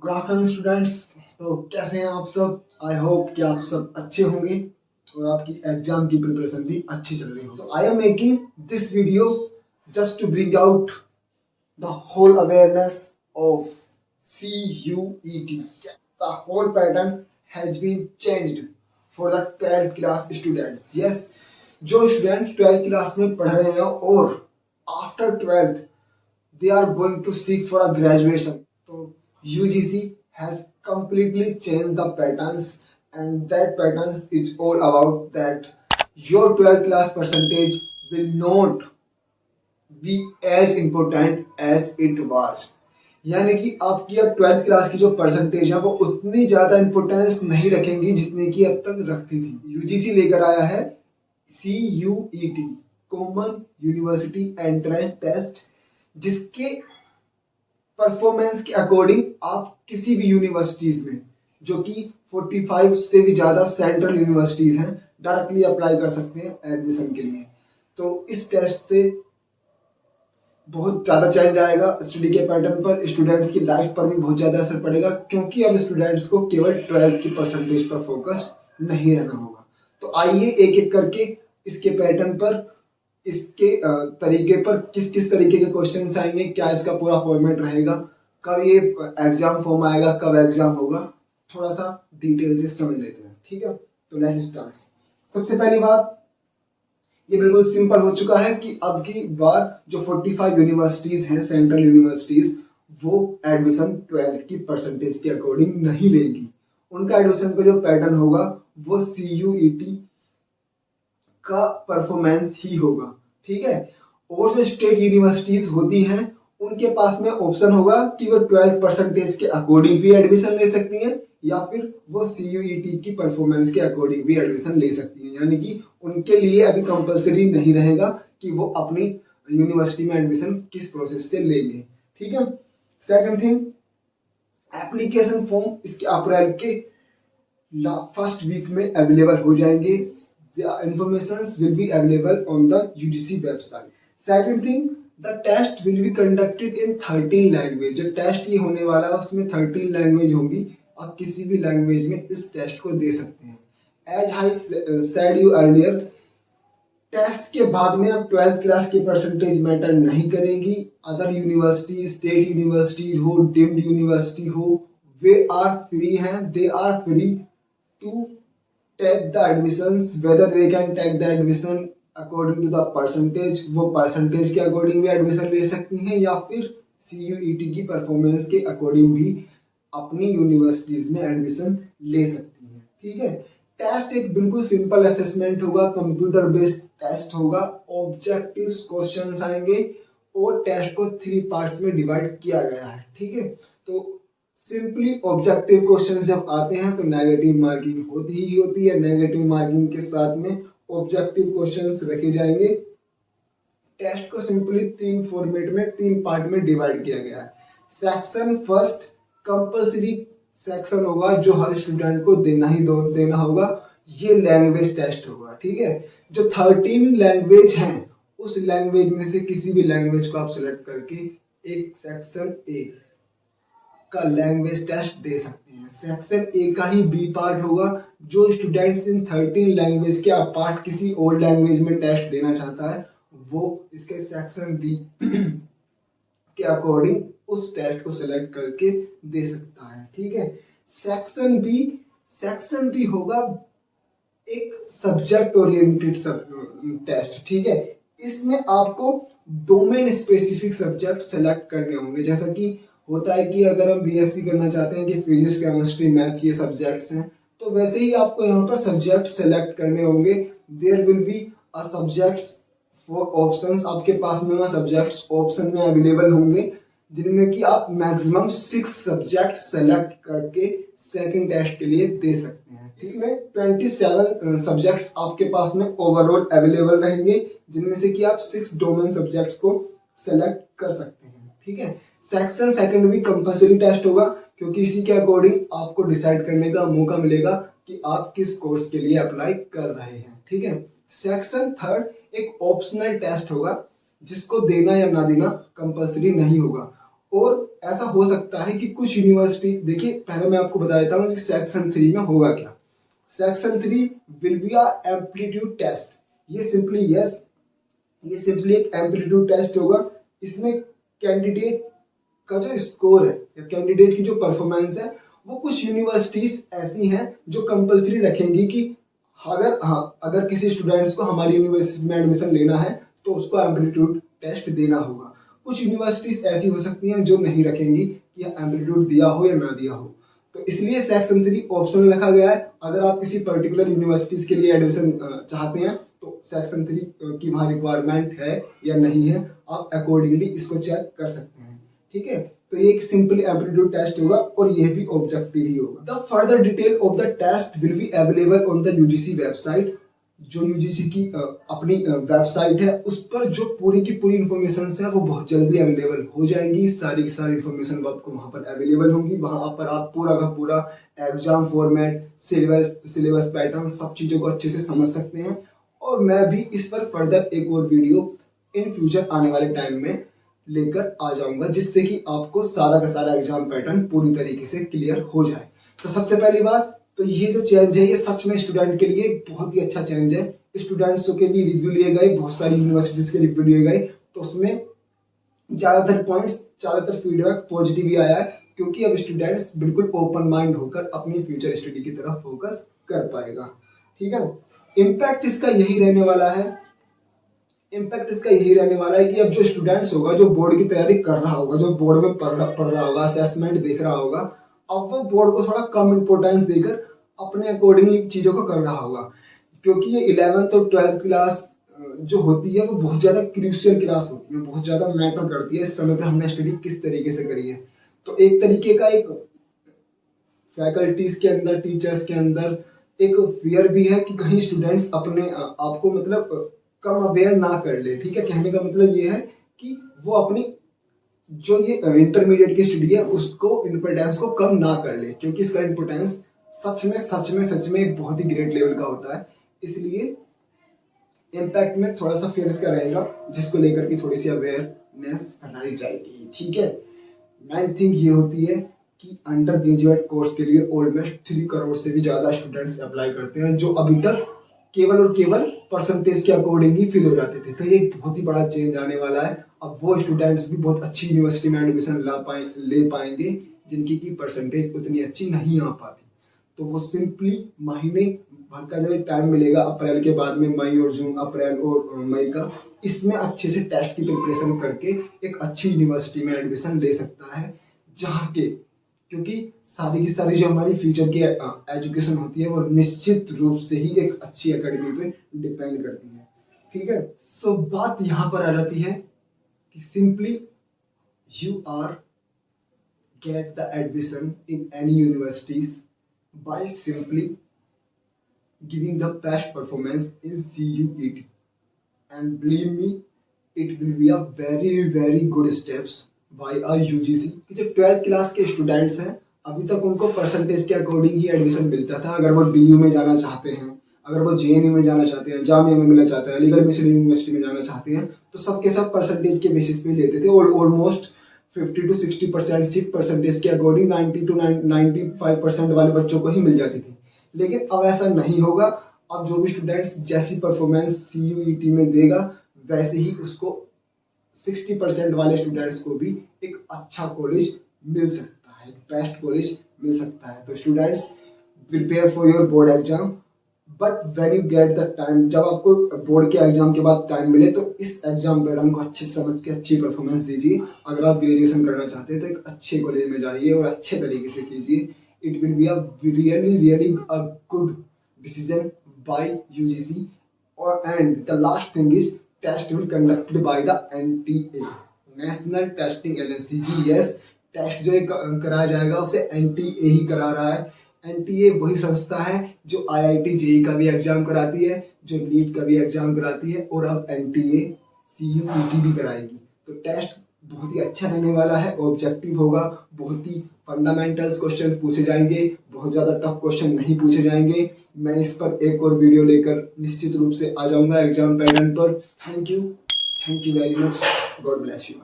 Good afternoon students. तो कैसे हैं आप सब? आई होप कि आप सब अच्छे होंगे और आपकी एग्जाम की प्रिपरेशन भी अच्छी चल रही हो। So I am making this video just to bring out the whole awareness of CUET. The whole pattern has been changed for the 12th class students. Yes, जो स्टूडेंट 12th क्लास में पढ़ रहे हैं और after 12th they are going to seek for a graduation. So UGC has completely changed the patterns, and that patterns is all about that your 12th class percentage will not be as important as it was. यानी कि आपकी अब 12th class की जो percentage है वो उतनी ज्यादा इंपोर्टेंस नहीं रखेंगी जितनी की अब तक रखती थी। यूजीसी लेकर आया है CUET, common university entrance test, जिसके परफॉर्मेंस के अकॉर्डिंग आप किसी भी यूनिवर्सिटीज में, जो कि 45 से भी ज्यादा सेंट्रल यूनिवर्सिटीज हैं, डायरेक्टली अप्लाई कर सकते हैं एडमिशन के लिए। तो इस टेस्ट से बहुत ज़्यादा चेंज आएगा स्टडी के पैटर्न पर, स्टूडेंट्स की लाइफ पर भी बहुत ज़्यादा असर पड़ेगा, क्योंकि अब स्टूडेंट्स को केवल 12th की परसेंटेज पर फोकस नहीं रहना होगा। तो आइए एक एक करके इसके पैटर्न पर, इसके तरीके पर, किस किस तरीके के क्वेश्चन आएंगे, क्या इसका पूरा फॉर्मेट रहेगा, कब ये एग्जाम फॉर्म आएगा, कब एग्जाम होगा, थोड़ा सा डिटेल से समझ लेते हैं। ठीक है, तो लेट्स स्टार्ट। सबसे पहली बात, ये बिल्कुल सिंपल हो चुका है कि अब की बार जो 45 यूनिवर्सिटीज हैं सेंट्रल यूनिवर्सिटीज, वो एडमिशन 12th की परसेंटेज के अकॉर्डिंग नहीं लेंगी। उनका एडमिशन का जो पैटर्न होगा वो CUET का परफॉर्मेंस ही होगा। ठीक है, और जो स्टेट यूनिवर्सिटीज होती हैं उनके पास में ऑप्शन होगा कि वो 12 परसेंटेज के अकॉर्डिंग भी एडमिशन ले सकती हैं या फिर वो CUET की परफॉर्मेंस के अकॉर्डिंग भी एडमिशन ले सकती हैं। यानी कि उनके लिए अभी कंपलसरी नहीं रहेगा कि वो अपनी यूनिवर्सिटी में एडमिशन किस प्रोसेस से लेंगे। ठीक है, सेकंड थिंग, एप्लीकेशन फॉर्म इसके अप्रैल के फर्स्ट वीक में अवेलेबल हो जाएंगे। The informations will be available on the UGC website. Second thing, the test will be conducted in 13 language. जो टेस्ट ये होने वाला है उसमें 13 लैंग्वेज होंगी। आप किसी भी लैंग्वेज में इस टेस्ट को दे सकते हैं। As I said you earlier, test के बाद में अब 12th क्लास की परसेंटेज मैटर नहीं करेगी। अदर यूनिवर्सिटी, स्टेट यूनिवर्सिटी हो, डीम्ड यूनिवर्सिटी हो, वे आर फ्री हैं, they are free to take the admissions, whether they can take the admission according to the percentage, वो परसेंटेज के according भी admission ले सकती हैं या फिर CUET की परफॉर्मेंस के अकॉर्डिंग भी अपनी यूनिवर्सिटीज में एडमिशन ले सकती हैं। ठीक है, टेस्ट एक बिल्कुल सिंपल असेसमेंट होगा, कंप्यूटर बेस्ड टेस्ट होगा, ऑब्जेक्टिव क्वेश्चंस आएंगे और टेस्ट को 3 पार्ट्स में डिवाइड किया गया है। ठीक है, तो सिंपली ऑब्जेक्टिव क्वेश्चन जब आते हैं तो नेगेटिव मार्किंग होती ही होती है। नेगेटिव मार्किंग के साथ में ऑब्जेक्टिव क्वेश्चंस रखे जाएंगे। टेस्ट को सिंपली 3 फॉर्मेट में, 3 पार्ट में डिवाइड किया गया है। सेक्शन फर्स्ट कंपल्सरी सेक्शन होगा जो हर स्टूडेंट को देना ही देना होगा, ये लैंग्वेज टेस्ट होगा। ठीक है, जो 13 लैंग्वेज हैं उस लैंग्वेज में से किसी भी लैंग्वेज को आप सिलेक्ट करके एक सेक्शन ए का लैंग्वेज टेस्ट दे सकते हैं। सेक्शन ए का ही बी पार्ट होगा। जो स्टूडेंट्स इन 13 लैंग्वेज के अपार्ट किसी और लैंग्वेज में टेस्ट देना चाहता है वो इसके सेक्शन बी के अकॉर्डिंग उस टेस्ट को सिलेक्ट करके दे सकता है। ठीक है, सेक्शन बी होगा एक सब्जेक्ट ओरिएंटेड टेस्ट। ठीक है, इसमें आपको डोमेन स्पेसिफिक सब्जेक्ट सेलेक्ट करने होंगे। जैसा कि होता है कि अगर हम BSc करना चाहते हैं कि फिजिक्स, केमिस्ट्री, मैथ ये सब्जेक्ट्स हैं, तो वैसे ही आपको यहाँ पर सब्जेक्ट सेलेक्ट करने होंगे। There will be a subjects for options, आपके पास में वह सब्जेक्ट्स ऑप्शन में अवेलेबल होंगे जिनमें कि आप मैक्सिमम 6 सब्जेक्ट सेलेक्ट करके सेकंड टेस्ट के लिए दे सकते हैं। इसमें 27 सब्जेक्ट्स आपके पास में ओवरऑल अवेलेबल रहेंगे जिनमें से कि आप 6 डोमेन सब्जेक्ट्स को सेलेक्ट कर सकते हैं। ठीक है, सेक्शन सेकंड भी कंपल्सरी टेस्ट होगा क्योंकि इसी के अकॉर्डिंग आपको डिसाइड करने का मौका मिलेगा कि आप किस कोर्स के लिए अप्लाई कर रहे हैं। ठीक है, सेक्शन थर्ड एक ऑप्शनल टेस्ट होगा जिसको देना या ना देना कंपल्सरी नहीं होगा। और ऐसा हो सकता है कि कुछ यूनिवर्सिटी, देखिए पहले मैं आपको बता देता हूँ कि सेक्शन 3 में होगा क्या। Section 3 will be a aptitude test. ये सिंपली एक एप्टीट्यूड टेस्ट होगा। इसमें कैंडिडेट का जो स्कोर है या कैंडिडेट की जो परफॉर्मेंस है, वो कुछ यूनिवर्सिटीज ऐसी हैं जो कंपलसरी रखेंगी कि अगर किसी स्टूडेंट्स को हमारी यूनिवर्सिटी में एडमिशन लेना है तो उसको एप्टीट्यूड टेस्ट देना होगा। कुछ यूनिवर्सिटीज ऐसी हो सकती हैं जो नहीं रखेंगी कि एप्टीट्यूड दिया हो या ना दिया हो। तो इसलिए सेक्शन 3 ऑप्शन रखा गया है। अगर आप किसी पर्टिकुलर यूनिवर्सिटीज के लिए एडमिशन चाहते हैं तो सेक्शन 3 की वहाँ रिक्वायरमेंट है या नहीं है, आप अकॉर्डिंगली इसको चेक कर सकते हैं। ठीक है, तो ये एक सिंपल एप्टीट्यूड टेस्ट होगा और यह भी ऑब्जेक्टिव ही होगा। The further detail of the test will be available on the UGC website. जो यूजीसी की अपनी वेबसाइट है, उस पर जो पूरी की पूरी इन्फॉर्मेशन है वो बहुत जल्दी अवेलेबल हो जाएंगी। सारी की सारी इन्फॉर्मेशन आपको वहाँ पर अवेलेबल होंगी। वहाँ पर आप पूरा का पूरा एग्जाम फॉर्मेट, सिलेबस पैटर्न, सब चीज़ों को अच्छे से समझ सकते हैं। और मैं भी इस पर फर्दर एक और वीडियो इन फ्यूचर आने वाले टाइम में लेकर आ जाऊंगा, जिससे कि आपको सारा का सारा एग्जाम पैटर्न पूरी तरीके से क्लियर हो जाए। तो सबसे पहली बात तो ये जो चेंज है, ये सच में स्टूडेंट के लिए बहुत ही अच्छा चेंज है। स्टूडेंट्स के भी रिव्यू लिए गए, बहुत सारी यूनिवर्सिटीज के रिव्यू लिए गए, तो उसमें ज़्यादातर फीडबैक पॉजिटिव ही आया है, क्योंकि अब स्टूडेंट्स बिल्कुल ओपन माइंड होकर अपनी फ्यूचर स्टडी की तरफ फोकस कर पाएगा। ठीक है, इम्पैक्ट इसका यही रहने वाला है कि अब जो स्टूडेंट्स होगा, जो बोर्ड की तैयारी कर रहा होगा, जो बोर्ड में पढ़ रहा होगा, असेसमेंट देख रहा होगा, अब वो बोर्ड को थोड़ा कम इंपॉर्टेंस देकर अपने अकॉर्डिंगली चीज़ों को कर रहा होगा। क्योंकि ये 11th और 12th क्लास जो होती है वो बहुत ज़्यादा क्रूशियल क्लास होती है, बहुत ज़्यादा मैटर करती है इस समय पे हमने स्टडी किस तरीके से करी है। तो एक तरीके का एक फैकल्टीज के अंदर, टीचर्स के अंदर एक फियर भी है कि कहीं स्टूडेंट्स अपने आपको मतलब कम अवेयर ना कर ले। ठीक है, कहने का मतलब ये है कि वो अपनी जो ये इंटरमीडिएट की स्टडी है उसको इम्पोर्टेंस को कम ना कर ले, क्योंकि इसका इम्पोर्टेंस सच में एक बहुत ही ग्रेट लेवल का होता है। इसलिए इम्पैक्ट में थोड़ा सा फेयर इसका रहेगा, जिसको लेकर के थोड़ी सी अवेयरनेस बनाई जाएगी। ठीक है, मेन थिंग ये होती है कि अंडर ग्रेजुएट कोर्स के लिए ऑलमोस्ट 3 करोड़ से भी ज़्यादा स्टूडेंट्स अप्लाई करते हैं, जो अभी तक केवल और केवल परसेंटेज के अकॉर्डिंग ही फिल हो जाते थे। तो ये एक बहुत ही बड़ा चेंज आने वाला है। अब वो स्टूडेंट्स भी बहुत अच्छी यूनिवर्सिटी में एडमिशन ले पाएंगे जिनकी की परसेंटेज उतनी अच्छी नहीं आ पाती। तो वो सिंपली महीने भर का जो टाइम मिलेगा अप्रैल के बाद में, मई और जून, अप्रैल और मई का, इसमें अच्छे से टेस्ट की प्रिपरेशन करके एक अच्छी यूनिवर्सिटी में एडमिशन ले सकता है, जहाँ के क्योंकि सारी की सारी जो हमारी फ्यूचर की एजुकेशन होती है वो निश्चित रूप से ही एक अच्छी एकेडमी पे डिपेंड करती है। ठीक है, सो बात यहाँ पर आ जाती है कि simply you are get the admission in any universities by simply giving the best performance in CUET, and believe me, it will be a very good steps by a UGC। कि जो 12th क्लास के students हैं, अभी तक उनको percentage के according ही admission मिलता था। अगर वो DU में जाना चाहते हैं, अगर वो JNU में जाना चाहते हैं, जामिया में मिलना चाहते हैं, अलीगढ़ मुस्लिम यूनिवर्सिटी में जाना चाहते हैं, तो सबके सब परसेंटेज के बेसिस पे लेते थे और ऑलमोस्ट 50 to 60% सीट परसेंटेज के अकॉर्डिंग 90 to 95% वाले बच्चों को ही मिल जाती थी। लेकिन अब ऐसा नहीं होगा। अब जो भी स्टूडेंट्स जैसी परफॉर्मेंस CUET में देगा, वैसे ही उसको 60% वाले स्टूडेंट्स को भी एक अच्छा कॉलेज मिल सकता है, बेस्ट कॉलेज मिल सकता है। तो students, prepare for your board exam, but when you get the time, जब आपको बोर्ड के एग्जाम के बाद टाइम मिले तो इस एग्जाम पैटर्न को अच्छे से समझ के अच्छी परफॉर्मेंस दीजिए। अगर आप ग्रेजुएशन करना चाहते हैं तो एक अच्छे कॉलेज में जाइए और अच्छे तरीके से कीजिए। It will be a really a good decision by UGC, and the last thing is test will conducted by the NTA, National Testing Agency। Ji yes, test जो कराया जाएगा उसे NTA ही करा रहा है। NTA वही संस्था है जो IIT JEE का भी एग्जाम कराती है, जो नीट का भी एग्जाम कराती है, और अब NTA CUET भी कराएगी। तो टेस्ट बहुत ही अच्छा रहने वाला है, ऑब्जेक्टिव होगा, बहुत ही फंडामेंटल्स क्वेश्चंस पूछे जाएंगे, बहुत ज़्यादा टफ क्वेश्चन नहीं पूछे जाएंगे। मैं इस पर एक और वीडियो लेकर निश्चित रूप से आ जाऊंगा एग्जाम पैटर्न पर। Thank you very much, God bless you.